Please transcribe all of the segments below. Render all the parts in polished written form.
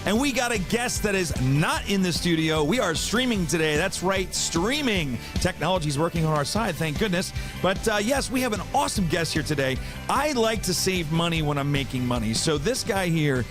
And we got a guest that is not in the studio. We are streaming today. That's right, streaming. Technology is working on our side, thank goodness. But yes, we have an awesome guest here today. I like to save money when I'm making money. So this guy here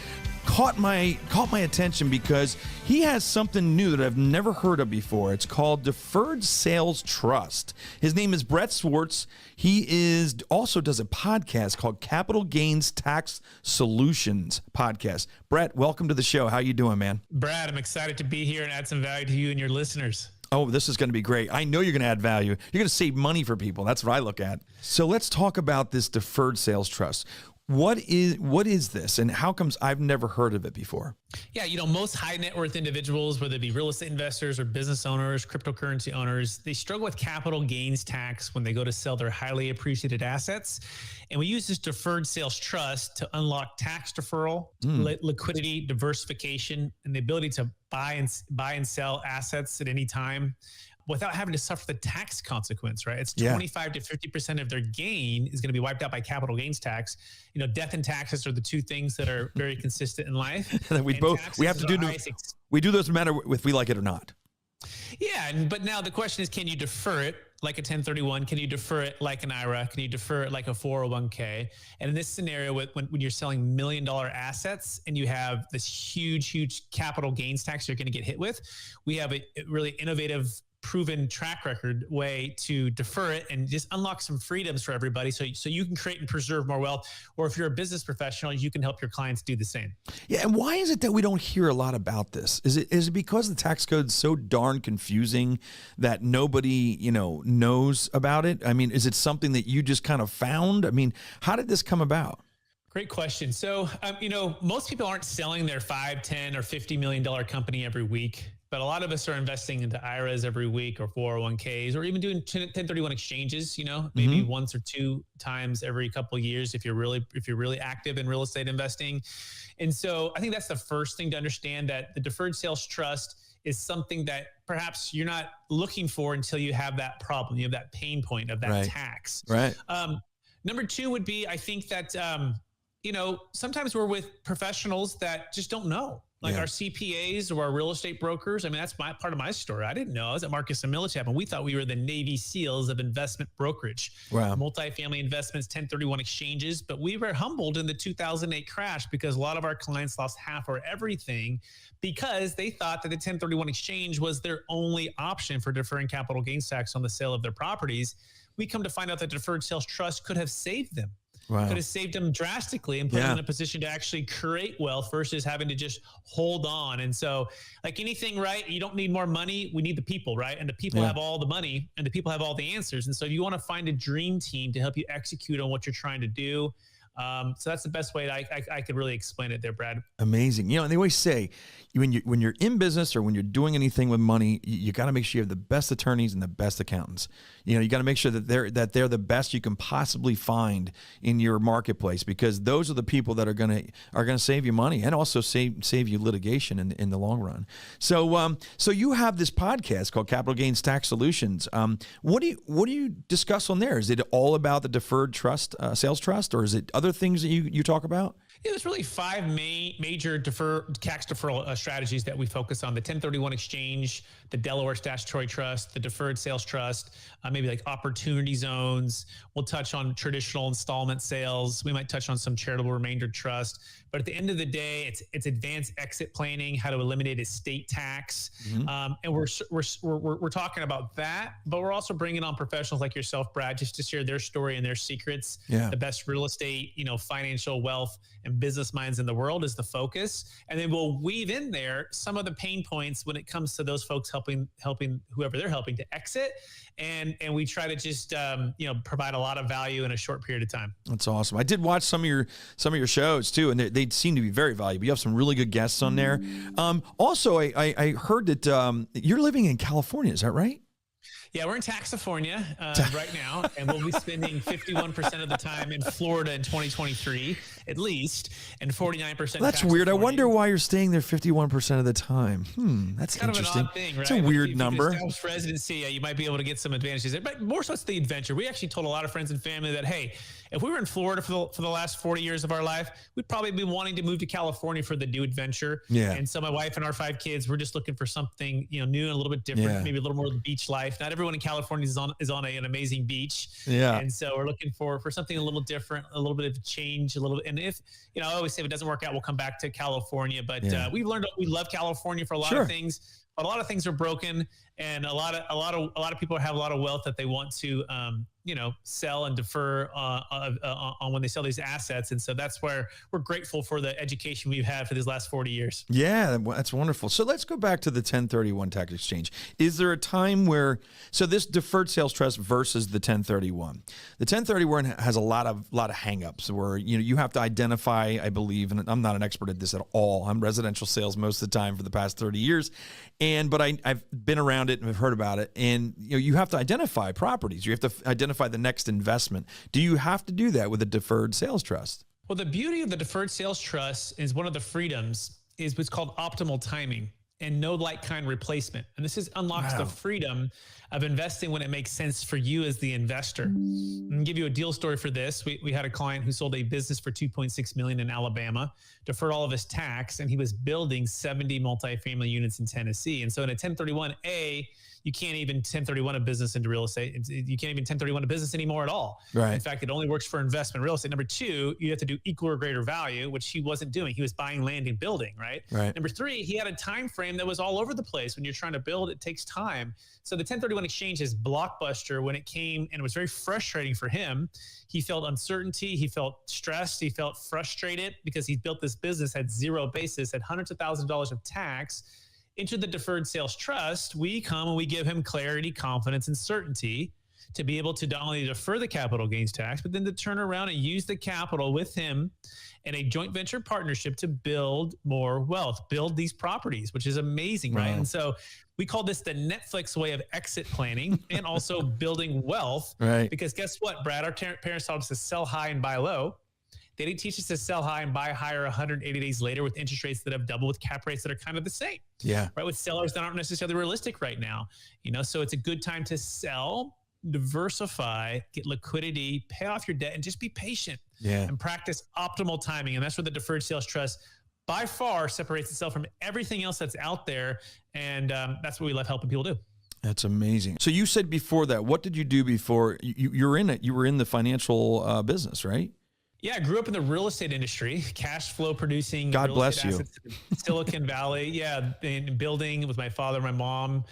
caught my attention because he has something new that I've never heard of before. It's called Deferred Sales Trust. His name is Brett Swarts. He also does a podcast called Capital Gains Tax Solutions Podcast. Brett, welcome to the show. How you doing, man? Brad, I'm excited to be here and add some value to you and your listeners. Oh, this is going to be great. I know you're going to add value. You're going to save money for people. That's what I look at. So let's talk about this Deferred Sales Trust. What is this, and how comes I've never heard of it before? Yeah, most high net worth individuals, whether it be real estate investors or business owners, cryptocurrency owners, they struggle with capital gains tax when they go to sell their highly appreciated assets. And we use this deferred sales trust to unlock tax deferral, liquidity, diversification, and the ability to buy and sell assets at any time without having to suffer the tax consequence, right? It's 25 to 50% of their gain is going to be wiped out by capital gains tax. Death and taxes are the two things that are very consistent in life. we have to do. We do those no matter if we like it or not. Yeah, but now the question is, can you defer it like a 1031? Can you defer it like an IRA? Can you defer it like a 401k? And in this scenario, when you're selling $1 million assets and you have this huge capital gains tax you're going to get hit with, we have a really innovative, proven track record way to defer it and just unlock some freedoms for everybody so you can create and preserve more wealth. Or if you're a business professional, you can help your clients do the same. Yeah. And why is it that we don't hear a lot about this? Is it because the tax code is so darn confusing that nobody, knows about it? I mean, is it something that you just kind of found? I mean, how did this come about? Great question. So, most people aren't selling their $5, $10, or $50 million company every week. But a lot of us are investing into IRAs every week or 401ks or even doing 1031 exchanges, maybe once or two times every couple of years if you're really active in real estate investing. And so I think that's the first thing to understand, that the deferred sales trust is something that perhaps you're not looking for until you have that problem. You have that pain point of that tax. Right. Number two would be, I think that, sometimes we're with professionals that just don't know. Like our CPAs or our real estate brokers. I mean, that's part of my story. I didn't know. I was at Marcus Millichap, and we thought we were the Navy SEALs of investment brokerage. Wow. Multifamily investments, 1031 exchanges. But we were humbled in the 2008 crash because a lot of our clients lost half or everything because they thought that the 1031 exchange was their only option for deferring capital gains tax on the sale of their properties. We come to find out that deferred sales trust could have saved them. Wow. Could have saved them drastically and put them in a position to actually create wealth versus having to just hold on. And so, like anything, right? You don't need more money. We need the people, right? And the people have all the money and the people have all the answers. And so you want to find a dream team to help you execute on what you're trying to do. So that's the best way I could really explain it there, Brad. Amazing. And they always say when you're in business or when you're doing anything with money, you got to make sure you have the best attorneys and the best accountants. You got to make sure that they're the best you can possibly find in your marketplace, because those are the people that are going to save you money and also save you litigation in the long run. So you have this podcast called Capital Gains Tax Solutions. What do you discuss on there? Is it all about the deferred trust, sales trust, or is it other things that you talk about? Yeah, there's really five major tax deferral strategies that we focus on: the 1031 exchange, the Delaware Statutory Trust, the Deferred Sales Trust, maybe like opportunity zones. We'll touch on traditional installment sales. We might touch on some charitable remainder trust. But at the end of the day, it's advanced exit planning, how to eliminate estate tax, and we're talking about that. But we're also bringing on professionals like yourself, Brad, just to share their story and their secrets. The best real estate, financial wealth and business minds in the world is the focus. And then we'll weave in there some of the pain points when it comes to those folks helping whoever they're helping to exit. And we try to just provide a lot of value in a short period of time. That's awesome. I did watch some of your shows too, and they seem to be very valuable. You have some really good guests on there. Also, I heard that you're living in California. Is that right? Yeah, we're in Taxifornia right now, and we'll be spending 51% of the time in Florida in 2023, at least, and 49%. That's weird. I wonder why you're staying there 51% of the time. That's kind interesting. Of an odd thing, right? It's a weird number. If you establish residency, you might be able to get some advantages there, but more so it's the adventure. We actually told a lot of friends and family that, hey, if we were in Florida for the last 40 years of our life, we'd probably be wanting to move to California for the new adventure. Yeah. And so my wife and our 5 kids, we're just looking for something, new and a little bit different, maybe a little more of the beach life. Not everyone in California is on an amazing beach. Yeah. And so we're looking for something a little different, a little bit of change, and if, I always say if it doesn't work out, we'll come back to California. But we've learned we love California for a lot of things. But a lot of things are broken, and a lot of people have a lot of wealth that they want to sell and defer on when they sell these assets. And so that's where we're grateful for the education we've had for these last 40 years. Yeah, that's wonderful. So let's go back to the 1031 tax exchange. Is there a time where, so this deferred sales trust versus the 1031, the 1031 has a lot of hangups where, you have to identify, I believe, and I'm not an expert at this at all. I'm residential sales most of the time for the past 30 years. But I've been around it and I've heard about it. And, you have to identify properties. You have to identify the next investment. Do you have to do that with a deferred sales trust? Well, the beauty of the deferred sales trust is one of the freedoms is what's called optimal timing and no like-kind replacement. And this unlocks the freedom of investing when it makes sense for you as the investor. I'm gonna give you a deal story for this. We had a client who sold a business for $2.6 million in Alabama, deferred all of his tax, and he was building 70 multifamily units in Tennessee. And so in a 1031A, you can't even 1031 a business into real estate. You can't even 1031 a business anymore at all. Right. In fact, it only works for investment real estate. Number 2, you have to do equal or greater value, which he wasn't doing. He was buying land and building, right? Number 3, he had a time frame that was all over the place. When you're trying to build, it takes time. So the 1031 exchange is Blockbuster when it came, and it was very frustrating for him. He felt uncertainty. He felt stressed. He felt frustrated because he built this business, had zero basis, had hundreds of thousands of dollars of tax. Into the deferred sales trust, we come and we give him clarity, confidence, and certainty to be able to not only defer the capital gains tax, but then to turn around and use the capital with him in a joint venture partnership to build more wealth, build these properties, which is amazing, right? And so we call this the Netflix way of exit planning and also building wealth. Right. Because guess what, Brad? Our parents taught us to sell high and buy low. They didn't teach us to sell high and buy higher 180 days later with interest rates that have doubled, with cap rates that are kind of the same. Yeah. Right. With sellers that aren't necessarily realistic right now. So it's a good time to sell, diversify, get liquidity, pay off your debt, and just be patient. And practice optimal timing. And that's where the deferred sales trust by far separates itself from everything else that's out there. And that's what we love helping people do. That's amazing. So you said before that, what did you do before you were in it? You were in the financial business, right? Yeah, I grew up in the real estate industry, cash flow producing. God bless you. Silicon Valley. Yeah, in building with my father, my mom,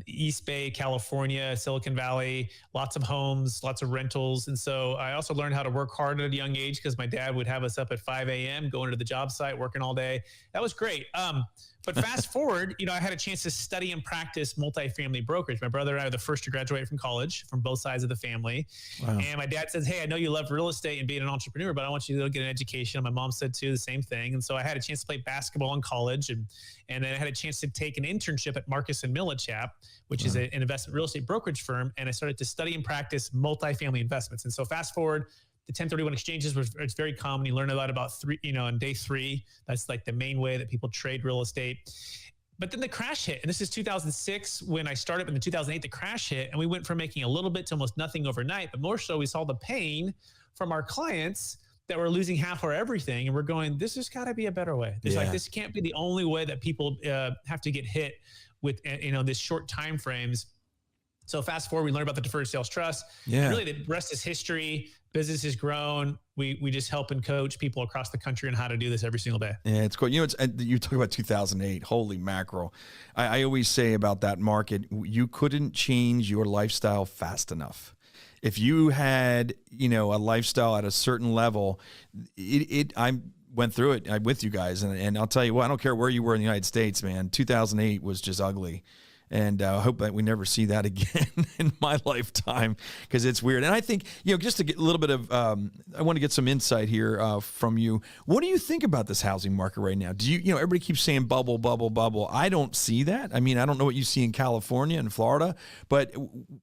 East Bay, California, Silicon Valley, lots of homes, lots of rentals. And so I also learned how to work hard at a young age because my dad would have us up at 5 a.m., going to the job site, working all day. That was great. But fast forward, I had a chance to study and practice multifamily brokerage. My brother and I were the first to graduate from college from both sides of the family. Wow. And my dad says, hey, I know you love real estate and being an entrepreneur, but I want you to get an education. And my mom said too, the same thing. And so I had a chance to play basketball in college. And then I had a chance to take an internship at Marcus Millichap, which is an investment real estate brokerage firm. And I started to study and practice multifamily investments. And so fast forward, the 1031 exchanges it's very common. You learn a lot about on day 3, that's like the main way that people trade real estate. But then the crash hit, and this is 2006 when I started, but in 2008, the crash hit, and we went from making a little bit to almost nothing overnight, but more so we saw the pain from our clients that were losing half or everything. And we're going, this has got to be a better way. This can't be the only way that people have to get hit with, this short time frames. So fast forward, we learned about the deferred sales trust. And really the rest is history. Business has grown. We just help and coach people across the country on how to do this every single day. Yeah, it's cool. You talk about 2008. Holy mackerel. I always say about that market, you couldn't change your lifestyle fast enough. If you had, a lifestyle at a certain level, I went through it with you guys. And I'll tell you what, I don't care where you were in the United States, man, 2008 was just ugly. And I hope that we never see that again in my lifetime because it's weird. And I think, just to get a little bit of, I want to get some insight here from you. What do you think about this housing market right now? Do you, everybody keeps saying bubble, bubble, bubble. I don't see that. I mean, I don't know what you see in California and Florida, but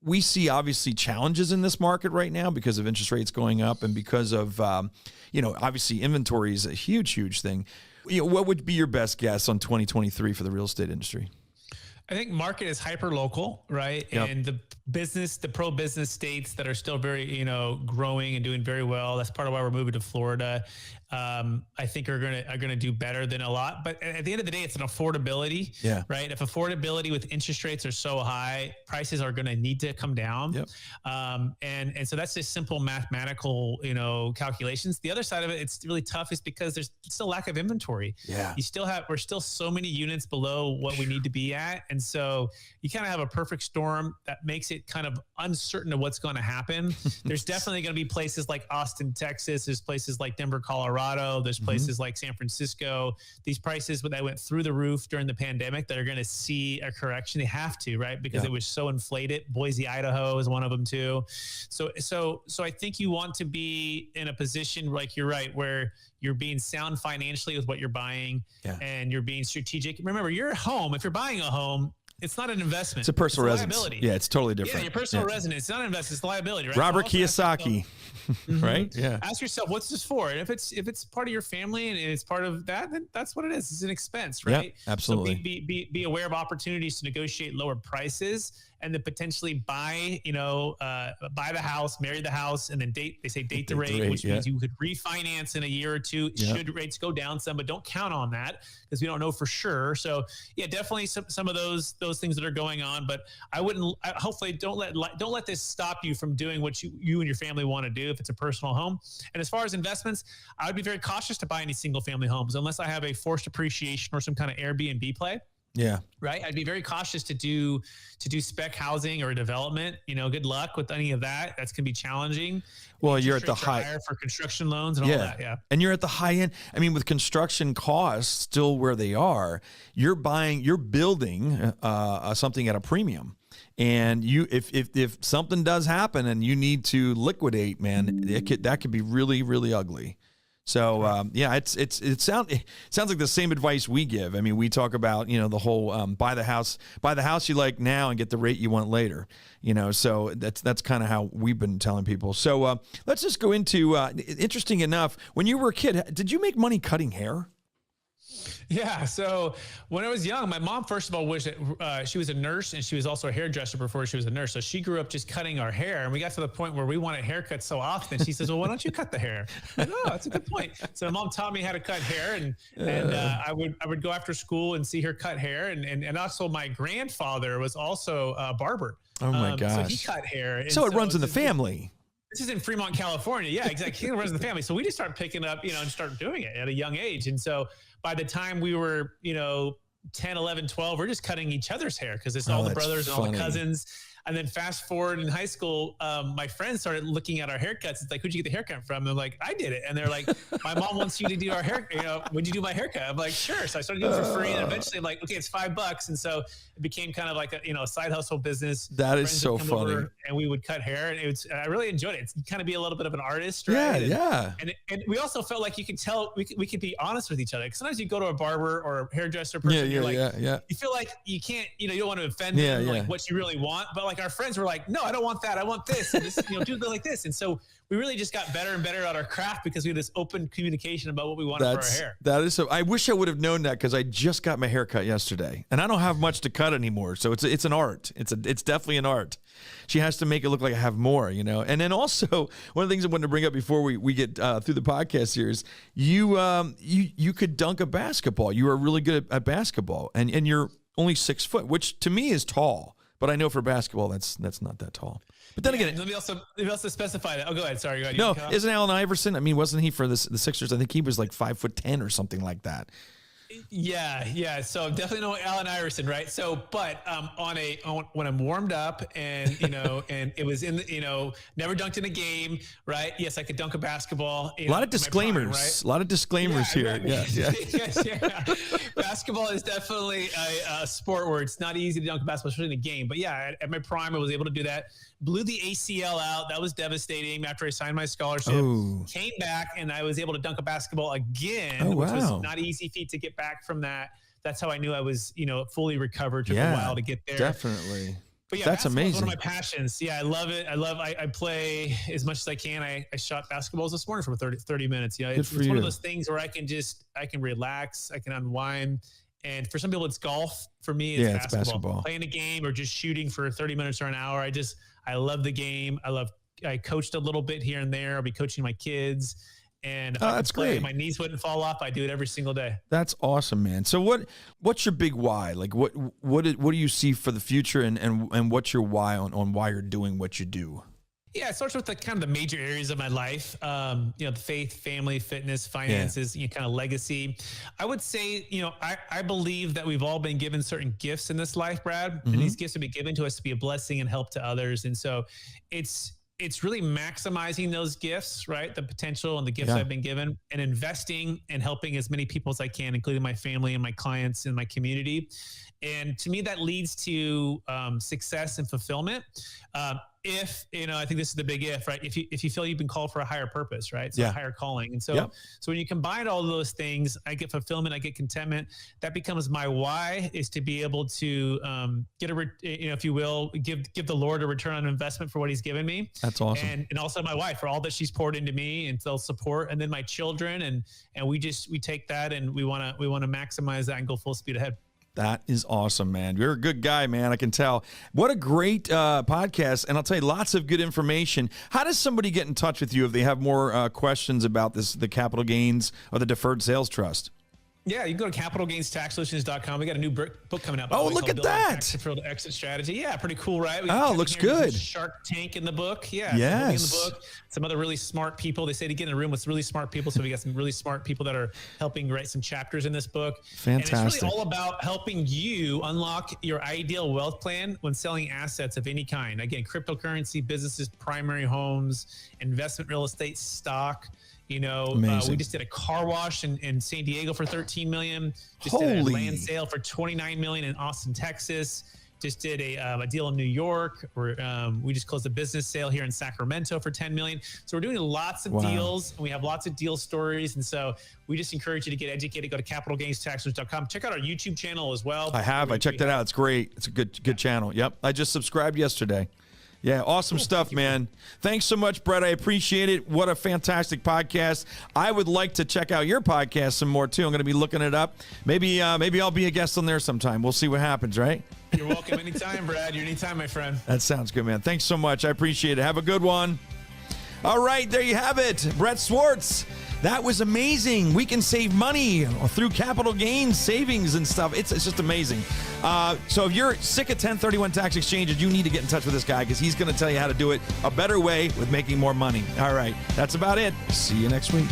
we see obviously challenges in this market right now because of interest rates going up and because of, obviously inventory is a huge, huge thing. What would be your best guess on 2023 for the real estate industry? I think market is hyper local, right? Yep. And the pro business states that are still very, growing and doing very well. That's part of why we're moving to Florida. I think are gonna do better than a lot. But at the end of the day, it's an affordability, right? If affordability with interest rates are so high, prices are gonna need to come down. Yep. And so that's just simple mathematical, calculations. The other side of it, it's really tough, is because there's still lack of inventory. Yeah. We're still so many units below what we need to be at. And so you kind of have a perfect storm that makes it kind of uncertain of what's going to happen. There's definitely going to be places like Austin, Texas. There's places like Denver, Colorado. There's places like San Francisco. These prices that went through the roof during the pandemic that are going to see a correction. They have to, right? Because it was so inflated. Boise, Idaho is one of them too. So I think you want to be in a position, like you're right, where you're being sound financially with what you're buying, and you're being strategic. Remember, your home, if you're buying a home, it's not an investment. It's a personal residence. Liability. Yeah, it's totally different. Yeah, your personal residence. It's not an investment. It's a liability, right? Robert Kiyosaki, right? Yeah. Ask yourself, what's this for? And if it's part of your family and it's part of that, then that's what it is. It's an expense, right? Yep, absolutely. So be aware of opportunities to negotiate lower prices, and then potentially buy the house, marry the house, and then date to rate, which means you could refinance in a year or two. Should rates go down some, but don't count on that because we don't know for sure. So yeah, definitely some of those things that are going on, but hopefully don't let this stop you from doing what you and your family want to do if it's a personal home. And as far as investments, I would be very cautious to buy any single family homes unless I have a forced appreciation or some kind of Airbnb play. Yeah. Right. I'd be very cautious to do spec housing or development. Good luck with any of that. That's going to be challenging. Well, you're at the high for construction loans and all that. Yeah. And you're at the high end. I mean, with construction costs still where they are, you're building something at a premium. And if something does happen and you need to liquidate, man, that could be really, really ugly. So it sounds like the same advice we give. I mean, we talk about the whole buy the house you like now and get the rate you want later. So that's kind of how we've been telling people. So let's just go into interesting enough. When you were a kid, did you make money cutting hair? Yeah. So when I was young, my mom, first of all, she was a nurse and she was also a hairdresser before she was a nurse. So she grew up just cutting our hair. And we got to the point where we wanted haircuts so often. She says, well, why don't you cut the hair? Like, oh, that's a good point. So my mom taught me how to cut hair, and I would go after school and see her cut hair. And also my grandfather was also a barber. Oh my gosh. So he cut hair. And so it runs in the family. This is in Fremont, California. Yeah, exactly. It runs in the family. So we just started picking up, and start doing it at a young age. And so by the time we were, 10, 11, 12, we're just cutting each other's hair because it's all the brothers and all the cousins. And then fast forward in high school, my friends started looking at our haircuts. It's like, who'd you get the haircut from? And I'm like, I did it. And they're like, my mom wants you to do our hair. Would you do my haircut? I'm like, sure. So I started doing it for free. And eventually I'm like, okay, it's $5. And so it became kind of like a side hustle business. That is so funny. And we would cut hair, and I really enjoyed it. It's kind of be a little bit of an artist, right? Yeah. And we also felt like you could tell, we could be honest with each other. Because sometimes you go to a barber or a hairdresser person, you feel like you can't, you don't want to offend them, like what you really want. But like our friends were like, no, I don't want that. I want this. And this, do it like this. And so we really just got better and better at our craft because we had this open communication about what we wanted for our hair. That is so. I wish I would have known that because I just got my hair cut yesterday, and I don't have much to cut anymore. So it's an art. It's definitely an art. She has to make it look like I have more, And then also one of the things I wanted to bring up before we get through the podcast here is you could dunk a basketball. You are really good at basketball, and you're only 6 foot, which to me is tall. But I know for basketball, that's not that tall. But then again, let me also specify that. Oh, go ahead. Sorry, go ahead. No, isn't Allen Iverson? I mean, wasn't he for the Sixers? I think he was like 5'10" or something like that. Yeah. So definitely know Allen Iverson, right? So, but when I'm warmed up and and it was in never dunked in a game, right? Yes, I could dunk a basketball. A lot of disclaimers, prime, right? A lot of disclaimers here. Right. Yeah. Yes. Basketball is definitely a sport where it's not easy to dunk a basketball, especially in a game. But yeah, at my prime, I was able to do that. Blew the ACL out. That was devastating after I signed my scholarship. Oh. Came back and I was able to dunk a basketball again, which was not an easy feat to get back from that. That's how I knew I was, fully recovered. Took a while to get there. Definitely. But yeah, that's amazing. Is one of my passions. Yeah, I love it. I play as much as I can. I shot basketballs this morning for 30 minutes. It's one of those things where I can relax, I can unwind. And for some people, it's golf. For me, it's basketball. Playing a game or just shooting for 30 minutes or an hour. I love the game. I coached a little bit here and there. I'll be coaching my kids. And that's great. My knees wouldn't fall off. I do it every single day. That's awesome, man. So what's your big why? Like what do you see for the future, and what's your why on why you're doing what you do? Yeah, it starts with the kind of the major areas of my life. The faith, family, fitness, finances, kind of legacy. I would say, I believe that we've all been given certain gifts in this life, Brad, and these gifts have been given to us to be a blessing and help to others. And so it's really maximizing those gifts, right? The potential and the gifts I've been given, and investing and helping as many people as I can, including my family and my clients and my community. And to me, that leads to success and fulfillment. If, I think this is the big if, right? If you feel you've been called for a higher purpose, right? So a higher calling. And so when you combine all of those things, I get fulfillment, I get contentment. That becomes my why, is to be able to get if you will, give the Lord a return on investment for what he's given me. That's awesome. And also my wife for all that she's poured into me and they'll support. And then my children, and we take that and we want to maximize that and go full speed ahead. That is awesome, man. You're a good guy, man. I can tell. What a great podcast. And I'll tell you, lots of good information. How does somebody get in touch with you if they have more questions about the capital gains or the deferred sales trust? Yeah, you can go to capitalgainstaxsolutions.com. We got a new book coming out. Oh, look at that. Deferral exit strategy. Yeah, pretty cool, right? Looks good. Shark Tank in the book. Yeah. Yes. In the book. Some other really smart people. They say to get in a room with really smart people. So we got some really smart people that are helping write some chapters in this book. Fantastic. And it's really all about helping you unlock your ideal wealth plan when selling assets of any kind. Again, cryptocurrency, businesses, primary homes, investment real estate, stock. We just did a car wash in San Diego for $13 million. Just did a land sale for $29 million in Austin, Texas. Just did a deal in New York. We just closed a business sale here in Sacramento for $10 million. So we're doing lots of deals, and we have lots of deal stories. And so we just encourage you to get educated. Go to capitalgainstaxsolutions.com. Check out our YouTube channel as well. I checked it out. It's great. It's a good channel. Yep. I just subscribed yesterday. Yeah, awesome stuff, man. Thanks so much, Brett. I appreciate it. What a fantastic podcast. I would like to check out your podcast some more, too. I'm going to be looking it up. Maybe I'll be a guest on there sometime. We'll see what happens, right? You're welcome anytime, Brad. You're anytime, my friend. That sounds good, man. Thanks so much. I appreciate it. Have a good one. All right, there you have it. Brett Swarts. That was amazing. We can save money through capital gains, savings and stuff. It's just amazing. So if you're sick of 1031 tax exchanges, you need to get in touch with this guy because he's going to tell you how to do it a better way with making more money. All right, that's about it. See you next week.